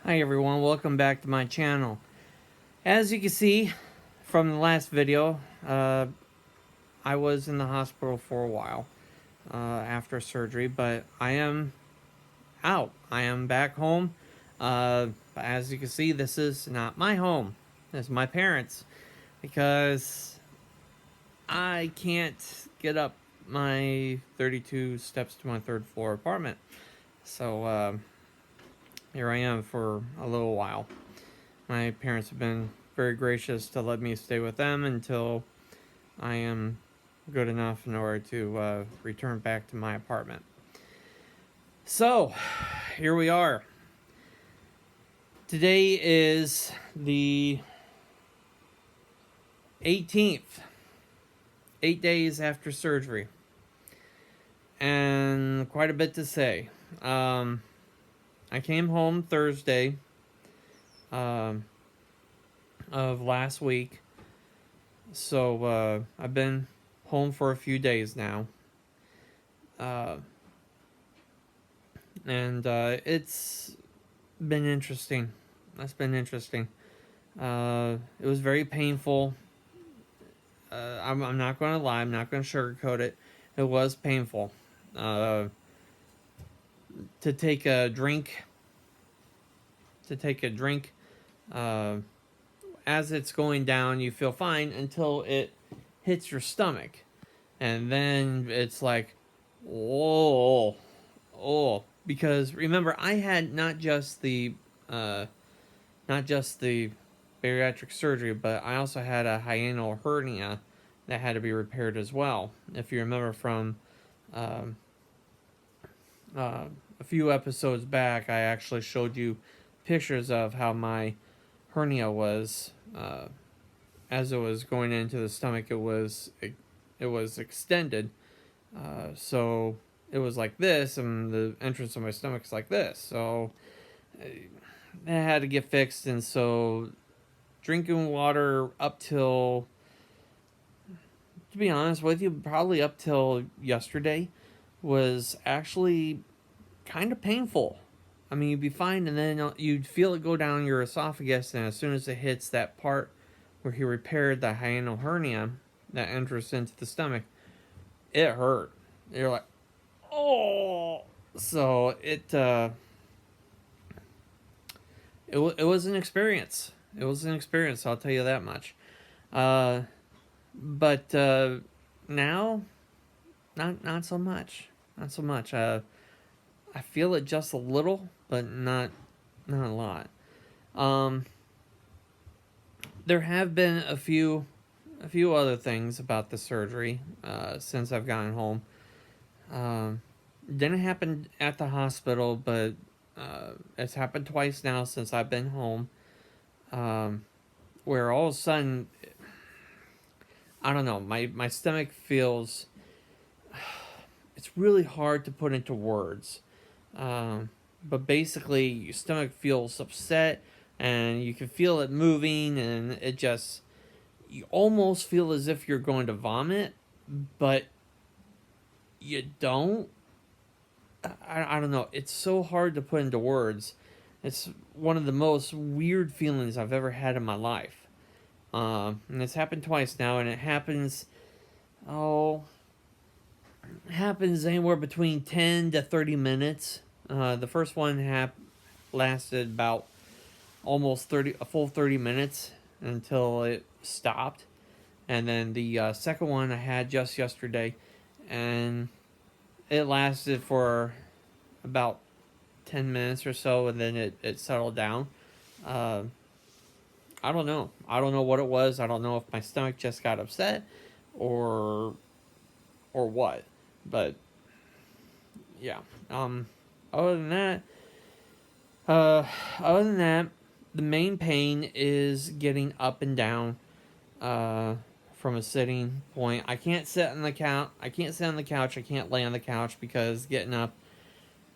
Hi everyone, welcome back to my channel. As you can see from the last video, I was in the hospital for a while after surgery, but I am out. I am back home. As you can see, this is not my home. This is my parents' because I can't get up my 32 steps to my third floor apartment. So here I am for a little while. My parents have been very gracious to let me stay with them until I am good enough in order to return back to my apartment. So, here we are. Today is the 18th, 8 days after surgery, and quite a bit to say. I came home Thursday of last week, so I've been home for a few days now, and it's been interesting. That's been interesting. It was very painful. I'm not going to lie. I'm not going to sugarcoat it. It was painful. To take a drink. As it's going down, you feel fine until it hits your stomach, and then it's like, oh, because remember, I had not just the bariatric surgery, but I also had a hiatal hernia that had to be repaired as well. If you remember from a few episodes back, I actually showed you pictures of how my hernia was. As it was going into the stomach, it was extended, so it was like this, and the entrance of my stomach is like this. So it had to get fixed, and so drinking water up till, to be honest with you, probably up till yesterday, was actually kind of painful. I mean, you'd be fine, and then you'd feel it go down your esophagus, and as soon as it hits that part where he repaired the hiatal hernia that enters into the stomach, it hurt. You're like, oh. So it was an experience. It was an experience, I'll tell you that much. But now, not so much. Not so much. I feel it just a little, but not a lot. There have been a few other things about the surgery since I've gotten home. Didn't happen at the hospital, but it's happened twice now since I've been home. Where all of a sudden, I don't know, my stomach feels, it's really hard to put into words. But basically, your stomach feels upset, and you can feel it moving, and it just, you almost feel as if you're going to vomit, but you don't. I don't know. It's so hard to put into words. It's one of the most weird feelings I've ever had in my life. And it's happened twice now, and it happens anywhere between 10 to 30 minutes. The first one lasted about almost a full 30 minutes until it stopped. And then the second one I had just yesterday, and it lasted for about 10 minutes or so, and then it settled down. I don't know. I don't know what it was. I don't know if my stomach just got upset or what. But yeah. Other than that, the main pain is getting up and down from a sitting point. I can't sit on the couch. I can't lay on the couch because getting up,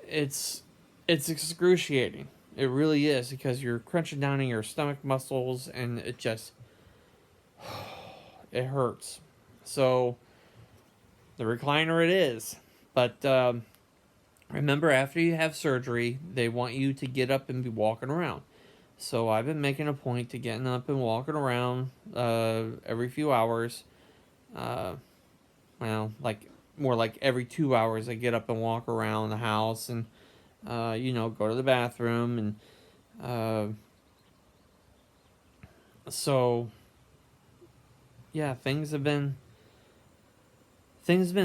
it's excruciating. It really is, because you're crunching down in your stomach muscles, and it just it hurts. So the recliner it is, but Remember, after you have surgery, they want you to get up and be walking around. So I've been making a point to getting up and walking around every few hours. Uh, well, like more like every 2 hours, I get up and walk around the house and go to the bathroom and so yeah, things have been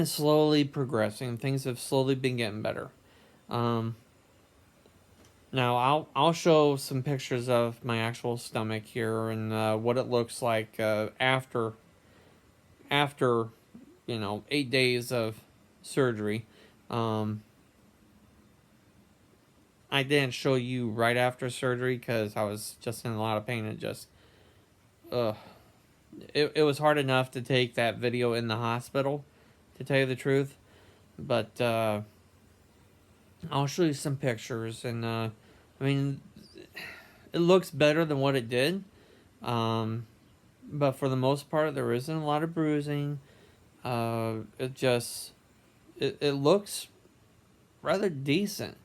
slowly progressing. Things have slowly been getting better. Um, Now I'll show some pictures of my actual stomach here and what it looks like after 8 days of surgery. Um, I didn't show you right after surgery because I was just in a lot of pain and just uh, it was hard enough to take that video in the hospital, to tell you the truth. But I'll show you some pictures and I mean it looks better than what it did. Um, but for the most part, there isn't a lot of bruising. It looks rather decent.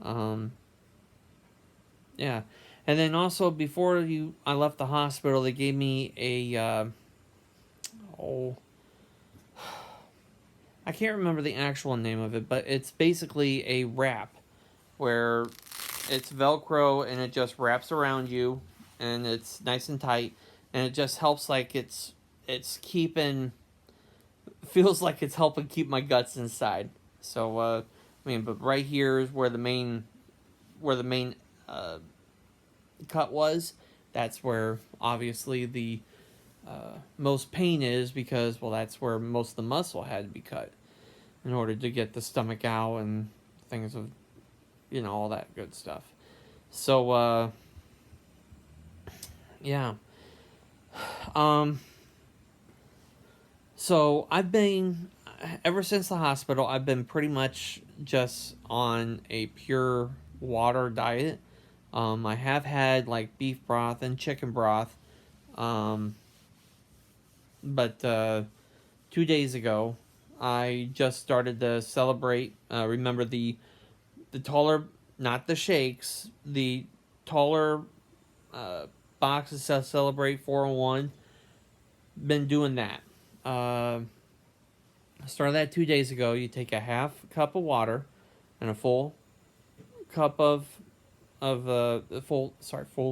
Um, yeah, and then also I left the hospital, they gave me a oh, I can't remember the actual name of it, but it's basically a wrap where it's Velcro and it just wraps around you, and it's nice and tight, and it just helps like it's keeping feels like it's helping keep my guts inside. So but right here is where the main uh, cut was. That's where obviously the most pain is because that's where most of the muscle had to be cut in order to get the stomach out and things of all that good stuff. So yeah. Um So I've been, ever since the hospital, I've been pretty much just on a pure water diet. I have had like beef broth and chicken broth, um, but 2 days ago, I just started to celebrate. Remember the taller, not the shakes, the taller uh, boxes to celebrate 401. Been doing that. Uh, Started that 2 days ago. You take a half cup of water and a full cup full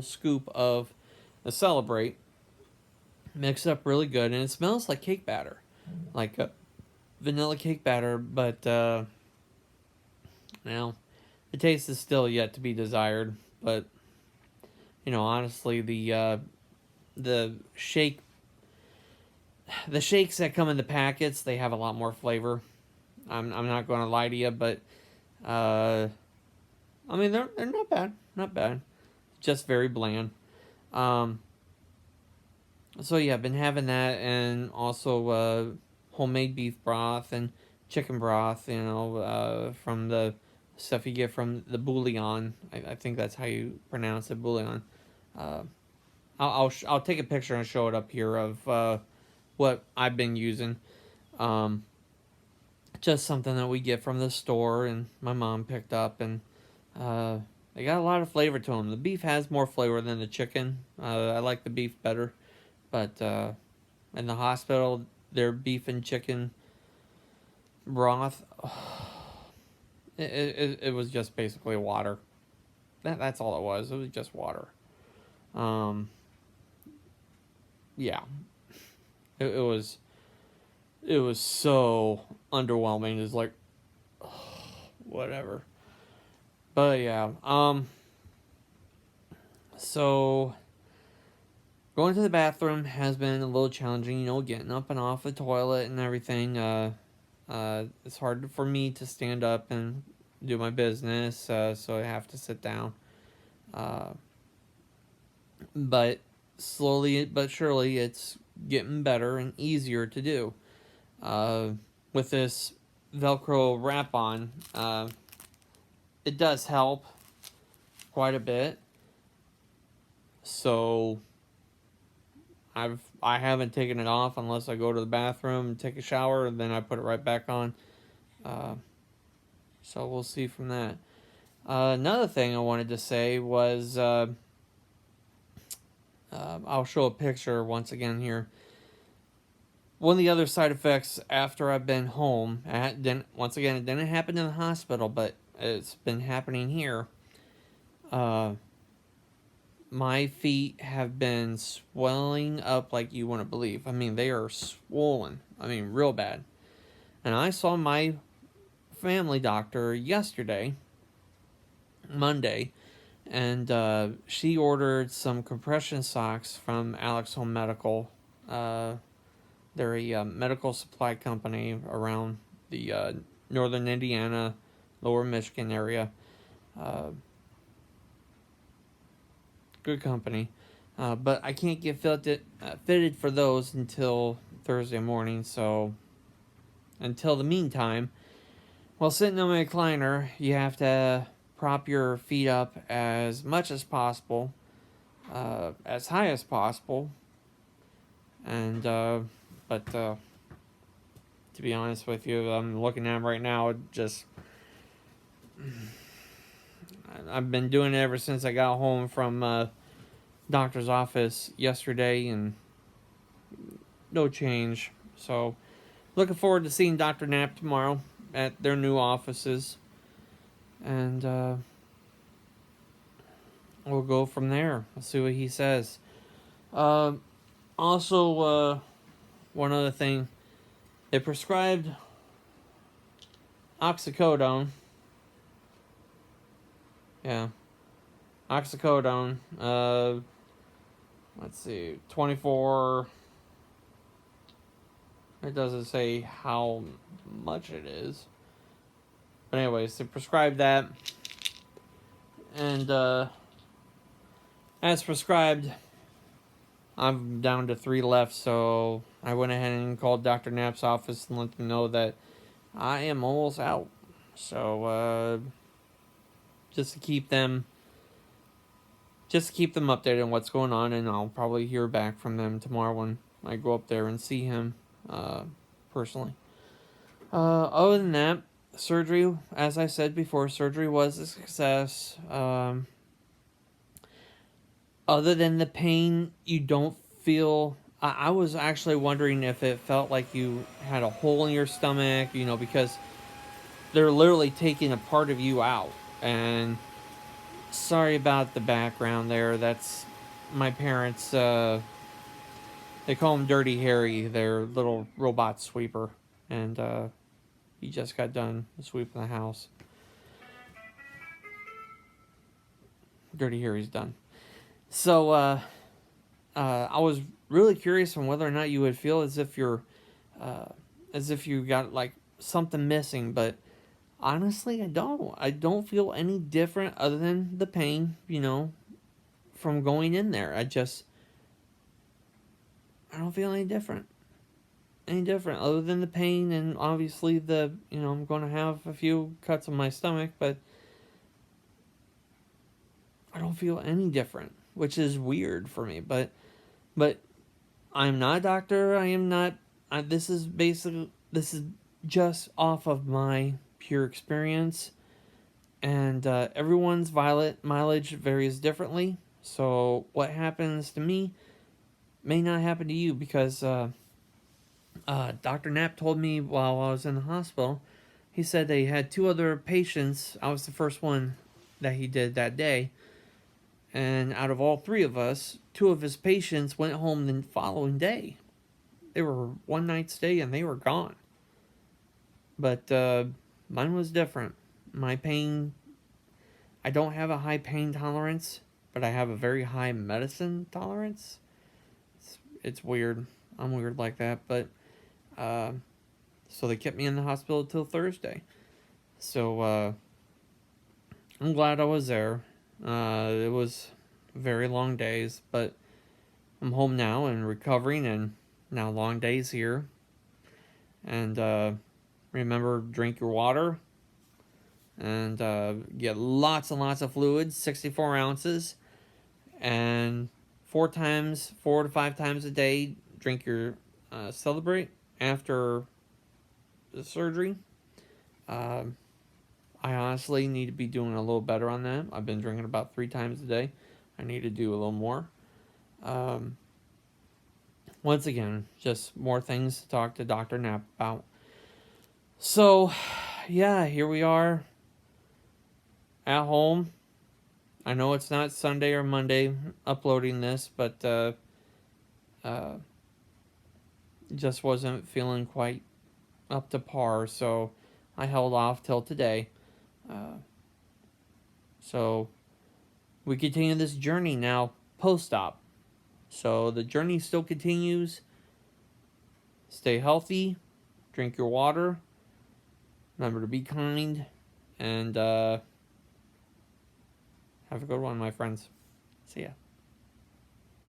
scoop of the Celebrate. Mix it up really good, and it smells like cake batter, like vanilla cake batter. But now the taste is still yet to be desired. But honestly, the shake the shakes that come in the packets, they have a lot more flavor. I'm not going to lie to you, but uh, I mean they're not bad, just very bland. Um, so yeah, I've been having that, and also homemade beef broth and chicken broth. From the stuff you get from the bouillon. I think that's how you pronounce it, bouillon. Uh, I'll take a picture and show it up here of what I've been using. Um, just something that we get from the store and my mom picked up, and they got a lot of flavor to them. The beef has more flavor than the chicken. I like the beef better, but in the hospital, their beef and chicken broth, it was just basically water. That's all it was. It was just water. Um, yeah, it was so underwhelming. It's like, whatever. But yeah, so going to the bathroom has been a little challenging. Getting up and off the toilet and everything. It's hard for me to stand up and do my business, so I have to sit down. Uh, but slowly but surely, it's getting better and easier to do. With this Velcro wrap on, it does help quite a bit. So I haven't taken it off unless I go to the bathroom and take a shower, and then I put it right back on. Uh, So we'll see from that. Another thing I wanted to say was I'll show a picture once again here. One of the other side effects after I've been home, once again, it didn't happen in the hospital, but it's been happening here. My feet have been swelling up like you wouldn't believe. I mean, they are swollen. I mean, real bad. And I saw my family doctor yesterday, Monday, and she ordered some compression socks from Alex Home Medical. They're a medical supply company around the northern Indiana, lower Michigan area. Good company. But I can't get fitted for those until Thursday morning. So until the meantime, while sitting on my recliner, you have to prop your feet up as much as possible, as high as possible. And but to be honest with you, I'm looking at them right now. I've been doing it ever since I got home from doctor's office yesterday, and no change. So looking forward to seeing Dr. Knapp tomorrow at their new offices, and we'll go from there. We'll see what he says. Also, one other thing, they prescribed oxycodone. Yeah, oxycodone. Let's see, 24. It doesn't say how much it is. But anyways, they prescribed that. And as prescribed, I'm down to 3 left. So I went ahead and called Dr. Knapp's office and let them know that I am almost out. So just to keep them updated on what's going on, and I'll probably hear back from them tomorrow when I go up there and see him personally. Other than that, surgery, as I said before, surgery was a success. Other than the pain, you don't feel... I was actually wondering if it felt like you had a hole in your stomach, because they're literally taking a part of you out. And sorry about the background there. That's my parents. They call him Dirty Harry, their little robot sweeper. And he just got done sweeping the house. Dirty Harry's done. So I was really curious on whether or not you would feel as if you got like something missing, but honestly, I don't feel any different other than the pain, from going in there. I don't feel any different other than the pain, and obviously I'm going to have a few cuts on my stomach, but I don't feel any different, which is weird for me, but I'm not a doctor. I am not. This is just off of my pure experience, and everyone's mileage varies differently. So what happens to me may not happen to you, because Dr. Knapp told me while I was in the hospital, he said they had 2 other patients. I was the first one that he did that day. And out of all 3 of us, 2 of his patients went home the following day. They were one night stay and they were gone. But mine was different. My pain, I don't have a high pain tolerance, but I have a very high medicine tolerance. It's weird. I'm weird like that. But so they kept me in the hospital till Thursday. So I'm glad I was there. It was very long days, but I'm home now and recovering, and now long days here. And remember, drink your water, and get lots and lots of fluids, 64 ounces, and 4 to 5 times a day, drink your Celebrate after the surgery. I honestly need to be doing a little better on that. I've been drinking about 3 times a day. I need to do a little more. Um, Once again, just more things to talk to Dr. Knapp about. So, yeah, here we are at home. I know it's not Sunday or Monday uploading this, but uh, just wasn't feeling quite up to par, so I held off till today. Uh, so we continue this journey now post-op. So the journey still continues. Stay healthy, drink your water, remember to be kind, and have a good one, my friends. See ya.